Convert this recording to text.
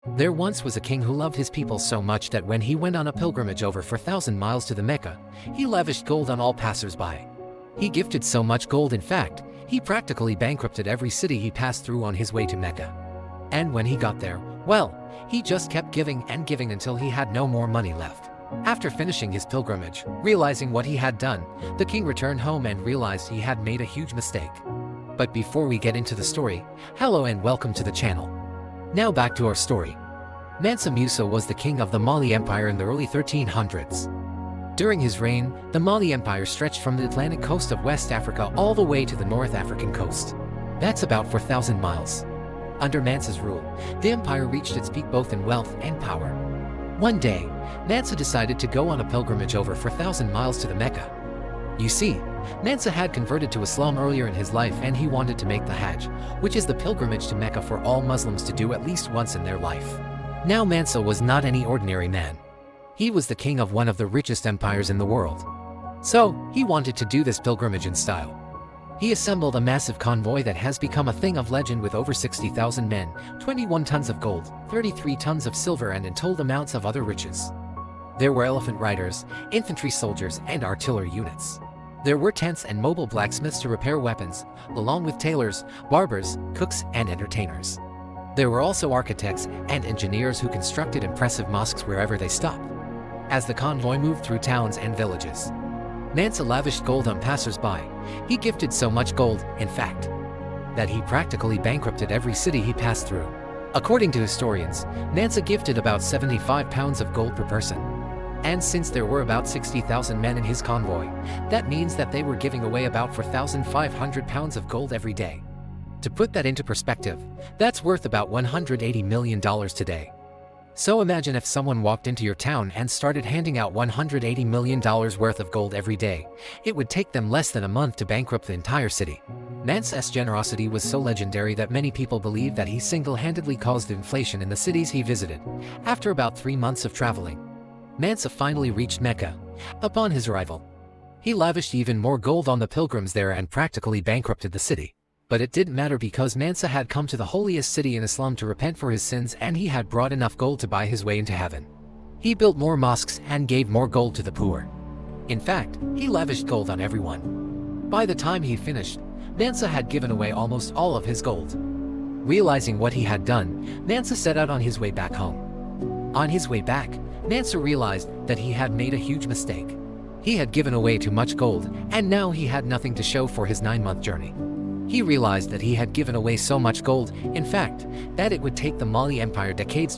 There once was a king who loved his people so much that when he went on a pilgrimage over 4,000 miles to the Mecca, he lavished gold on all passers-by. He gifted so much gold, in fact, he practically bankrupted every city he passed through on his way to Mecca. And when he got there, well, he just kept giving and giving until he had no more money left. After finishing his pilgrimage, realizing what he had done, the king returned home and realized he had made a huge mistake. But before we get into the story, hello and welcome to the channel. Now back to our story. Mansa Musa was the king of the Mali Empire in the early 1300s. During his reign, the Mali Empire stretched from the Atlantic coast of West Africa all the way to the North African coast. That's about 4,000 miles. Under Mansa's rule, the empire reached its peak both in wealth and power. One day, Mansa decided to go on a pilgrimage over 4,000 miles to the Mecca. You see, Mansa had converted to Islam earlier in his life and he wanted to make the Hajj, which is the pilgrimage to Mecca for all Muslims to do at least once in their life. Now Mansa was not any ordinary man. He was the king of one of the richest empires in the world. So, he wanted to do this pilgrimage in style. He assembled a massive convoy that has become a thing of legend with over 60,000 men, 21 tons of gold, 33 tons of silver and untold amounts of other riches. There were elephant riders, infantry soldiers and artillery units. There were tents and mobile blacksmiths to repair weapons, along with tailors, barbers, cooks and entertainers. There were also architects and engineers who constructed impressive mosques wherever they stopped. As the convoy moved through towns and villages, Mansa lavished gold on passers-by. He gifted so much gold, in fact, that he practically bankrupted every city he passed through. According to historians, Mansa gifted about 75 pounds of gold per person. And since there were about 60,000 men in his convoy, that means that they were giving away about 4,500 pounds of gold every day. To put that into perspective, that's worth about $180 million today. So imagine if someone walked into your town and started handing out $180 million worth of gold every day. It would take them less than a month to bankrupt the entire city. Mansa's generosity was so legendary that many people believe that he single-handedly caused inflation in the cities he visited. After about 3 months of traveling, Mansa finally reached Mecca. Upon his arrival, he lavished even more gold on the pilgrims there and practically bankrupted the city. But it didn't matter because Mansa had come to the holiest city in Islam to repent for his sins and he had brought enough gold to buy his way into heaven. He built more mosques and gave more gold to the poor. In fact, he lavished gold on everyone. By the time he finished, Mansa had given away almost all of his gold. Realizing what he had done, Mansa set out on his way back home. On his way back, Mansa realized that he had made a huge mistake. He had given away too much gold, and now he had nothing to show for his 9-month journey. He realized that he had given away so much gold, in fact, that it would take the Mali Empire decades